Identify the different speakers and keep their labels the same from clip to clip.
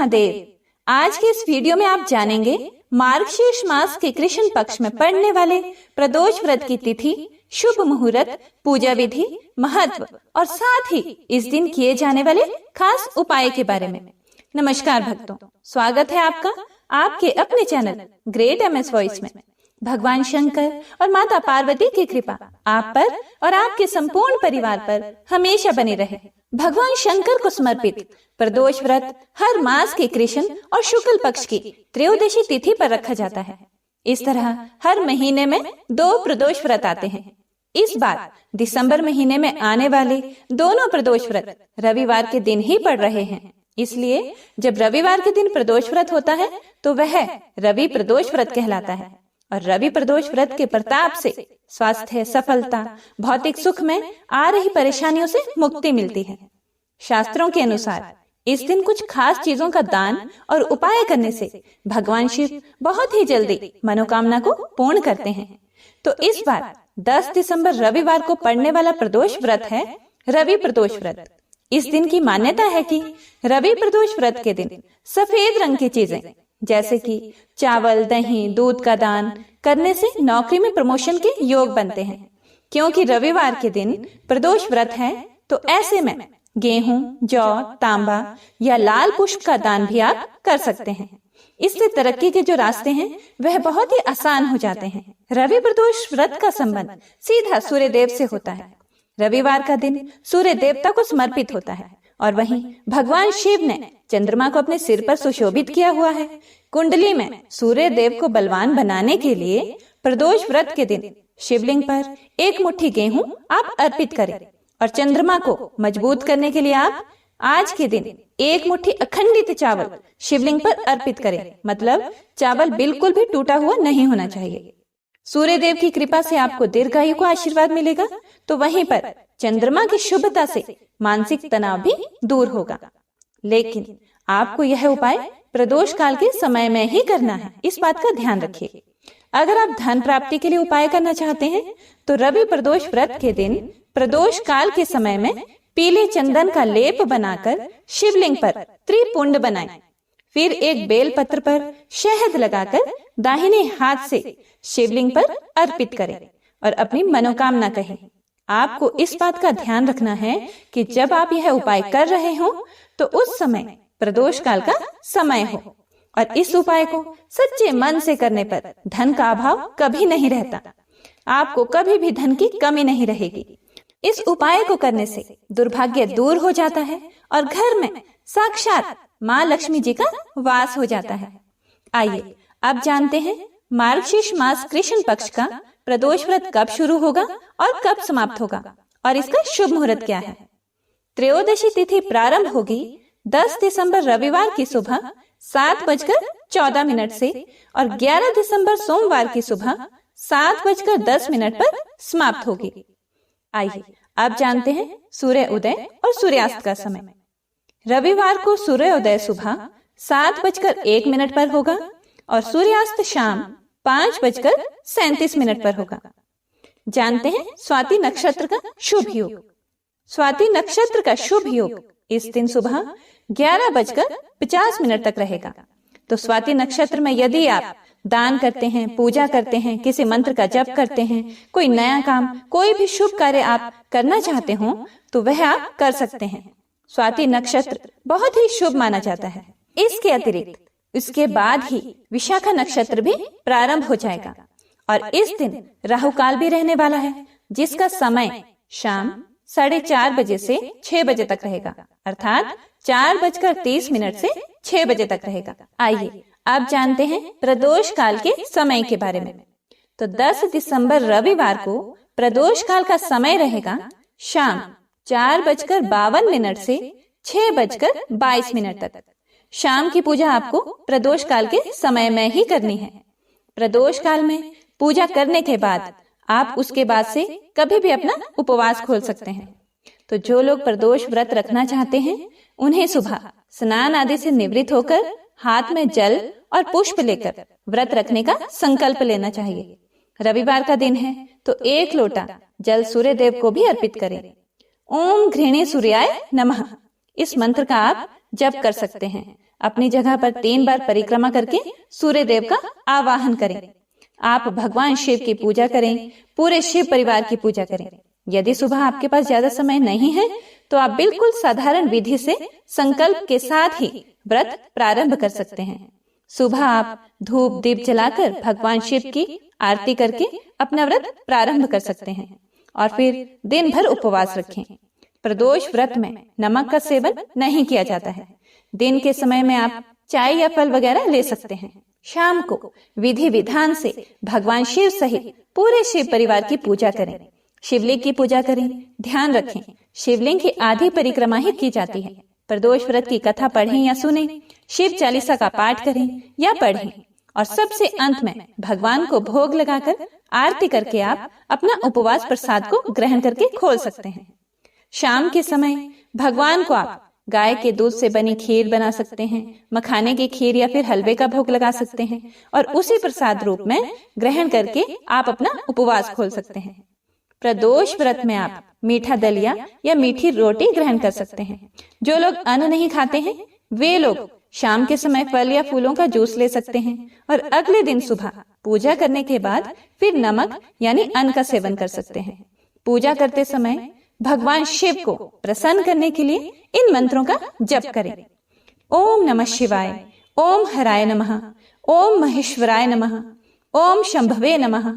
Speaker 1: महादेव। आज के इस वीडियो में आप जानेंगे मार्गशीर्ष मास के कृष्ण पक्ष में पड़ने वाले प्रदोष व्रत की तिथि, शुभ मुहूर्त, पूजा विधि, महत्व और साथ ही इस दिन किए जाने वाले खास उपाय के बारे में। नमस्कार भक्तों, स्वागत है आपका आपके अपने चैनल ग्रेट MS वॉइस में। भगवान शंकर और माता पार्वती की कृपा आप पर और आपके संपूर्ण परिवार पर हमेशा बनी रहे। भगवान शंकर को समर्पित प्रदोष व्रत हर मास के कृष्ण और शुक्ल पक्ष की त्रयोदशी तिथि पर रखा जाता है। इस तरह हर महीने में 2 प्रदोष व्रत आते हैं। इस बार दिसंबर महीने में आने वाले दोनों प्रदोष व्रत रविवार के दिन ही पड़ रहे हैं। इसलिए जब रविवार के दिन प्रदोष व्रत होता है तो वह रवि प्रदोष व्रत कहलाता है। और रवि प्रदोष व्रत के प्रताप से स्वास्थ्य, सफलता, भौतिक सुख में आ रही परेशानियों से मुक्ति मिलती है। शास्त्रों के अनुसार इस दिन कुछ खास चीजों का दान और उपाय करने से भगवान शिव बहुत ही जल्दी मनोकामना को पूर्ण करते हैं। तो इस बार 10 दिसंबर रविवार को पड़ने वाला प्रदोष व्रत है रवि प्रदोष व्रत। इस दिन की मान्यता है कि रवि प्रदोष व्रत के दिन सफेद रंग की चीजें जैसे कि चावल, दही, दूध का दान करने से नौकरी में प्रमोशन के योग बनते हैं। क्योंकि रविवार के दिन प्रदोष व्रत है तो ऐसे में गेहूं, जौ, तांबा या लाल पुष्प का दान भी आप कर सकते हैं। इससे तरक्की के जो रास्ते हैं वह बहुत ही आसान हो जाते हैं। रवि प्रदोष व्रत का संबंध सीधा सूर्य देव से होता है। रविवार का दिन सूर्य देवता को समर्पित होता है और वहीं भगवान शिव ने चंद्रमा को अपने सिर पर सुशोभित किया हुआ है। कुंडली में सूर्य देव को बलवान बनाने के लिए प्रदोष व्रत के दिन शिवलिंग पर 1 मुट्ठी गेहूं आप अर्पित करें और चंद्रमा को मजबूत करने के लिए आप आज के दिन 1 मुट्ठी अखंडित चावल शिवलिंग पर अर्पित करें। मतलब चावल बिल्कुल भी टूटा हुआ नहीं होना चाहिए। सूर्य देव की कृपा से आपको दीर्घायु को आशीर्वाद मिलेगा, तो वहीं पर चंद्रमा की शुभता से मानसिक तनाव भी दूर होगा। लेकिन आपको यह उपाय प्रदोष काल के समय में ही करना है, इस बात का ध्यान रखिए। अगर आप धन प्राप्ति के लिए उपाय करना चाहते हैं तो रवि प्रदोष व्रत के दिन प्रदोष काल के समय में पीले चंदन का लेप बनाकर शिवलिंग पर त्रिपुंड बनाएं। फिर एक बेल पत्र पर शहद लगाकर दाहिने हाथ से शिवलिंग पर अर्पित करें और अपनी मनोकामना कहें। आपको इस बात का ध्यान रखना है कि जब आप यह उपाय कर रहे हो तो उस समय प्रदोष काल का समय हो और इस उपाय को सच्चे मन से करने पर धन का अभाव कभी नहीं रहता। आपको कभी भी धन की कमी नहीं रहेगी। इस उपाय को करने से दुर्भाग्य दूर हो जाता है और घर में साक्षात माँ लक्ष्मी जी का वास हो जाता है। आइए अब जानते हैं मार्गशीर्ष मास कृष्ण पक्ष का प्रदोष व्रत कब शुरू होगा और कब समाप्त होगा और इसका शुभ मुहूर्त क्या है। त्रयोदशी तिथि प्रारंभ होगी 10 दिसंबर रविवार की सुबह 7:14 से और 11 दिसंबर सोमवार की सुबह 7:10 पर समाप्त होगी। आइए अब जानते हैं सूर्य उदय और सूर्यास्त का समय। रविवार को सूर्योदय सुबह 7:01 पर होगा और सूर्यास्त शाम 5:37 पर होगा। जानते हैं स्वाति नक्षत्र का शुभ योग। स्वाति नक्षत्र का शुभ योग इस दिन सुबह 11:50 तक रहेगा। तो स्वाति नक्षत्र में यदि आप दान करते हैं, पूजा करते हैं, किसी मंत्र का जप करते हैं, कोई नया काम, कोई भी शुभ कार्य आप करना चाहते हो तो वह आप कर सकते हैं। स्वाति नक्षत्र बहुत ही शुभ माना जाता है। इसके अतिरिक्त इसके बाद ही विशाखा नक्षत्र भी प्रारंभ हो जाएगा और इस दिन राहु काल भी रहने वाला है, जिसका समय शाम 4:30 से 6 तक रहेगा, अर्थात 4:30 से 6 तक रहेगा। आइए अब जानते हैं प्रदोष काल के समय के बारे में। तो 10 दिसंबर रविवार को प्रदोष काल का समय रहेगा शाम 4:52 से 6:22 तक। शाम की पूजा आपको प्रदोष काल के समय में ही करनी है। प्रदोष काल में पूजा करने के बाद आप उसके बाद से कभी भी अपना उपवास खोल सकते हैं। तो जो लोग प्रदोष व्रत रखना चाहते हैं उन्हें सुबह स्नान आदि से निवृत्त होकर हाथ में जल और पुष्प लेकर व्रत रखने का संकल्प लेना चाहिए। रविवार का दिन है तो 1 लोटा जल सूर्य देव को भी अर्पित करें। ओम घृणे सूर्याय नमः इस मंत्र का आप जप कर सकते हैं। अपनी जगह पर 3 बार परिक्रमा करके सूर्य देव का आवाहन करें। आप भगवान शिव की पूजा करें, पूरे शिव परिवार की पूजा करें। यदि सुबह आपके पास ज्यादा समय नहीं है तो आप बिल्कुल साधारण विधि से संकल्प के साथ ही व्रत प्रारंभ कर सकते हैं। सुबह आप धूप दीप जलाकर भगवान शिव की आरती करके अपना व्रत प्रारंभ कर सकते हैं और फिर दिन भर उपवास रखें। प्रदोष व्रत में नमक का सेवन नहीं किया जाता है। दिन के समय में आप चाय या फल वगैरह ले सकते हैं। शाम को विधि विधान से भगवान शिव सहित पूरे शिव परिवार की पूजा करें। शिवलिंग की पूजा करें। ध्यान रखें, शिवलिंग की आधी परिक्रमा ही की जाती है। प्रदोष व्रत की कथा पढ़ें या सुनें, शिव चालीसा का पाठ करें या पढ़ें और सबसे अंत में भगवान को भोग लगाकर आरती करके आप अपना उपवास प्रसाद को ग्रहण करके खोल सकते हैं। शाम के समय भगवान को आप गाय के दूध से बनी खीर बना सकते हैं, मखाने की खीर या फिर हलवे का भोग लगा सकते हैं और उसी प्रसाद रूप में ग्रहण करके आप अपना उपवास खोल सकते हैं। प्रदोष व्रत में आप मीठा दलिया या मीठी रोटी ग्रहण कर सकते हैं। जो लोग अन्न नहीं खाते हैं वे लोग शाम के समय फल या फूलों का जूस ले सकते हैं और अगले दिन सुबह पूजा करने के बाद फिर नमक यानी अन्न का सेवन कर सकते हैं। पूजा करते समय भगवान शिव को प्रसन्न करने के लिए इन मंत्रों का जप करें। ओम नमः शिवाय, ओम हराय नमः, ओम महेश्वराय नमः, ओम शंभवे नमः,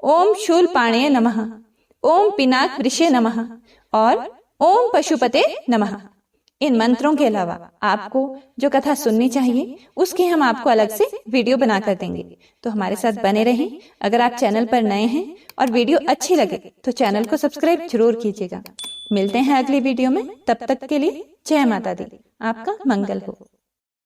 Speaker 1: ओम शूलपाणये नमः, ओम पिनाक वृषे नमः और ओम पशुपते नमः। इन मंत्रों के अलावा आपको जो कथा सुननी चाहिए उसके हम आपको अलग से वीडियो बनाकर देंगे, तो हमारे साथ बने रहें। अगर आप चैनल पर नए हैं और वीडियो अच्छी लगे तो चैनल को सब्सक्राइब जरूर कीजिएगा। मिलते हैं अगली वीडियो में, तब तक के लिए जय माता दी। आपका मंगल हो।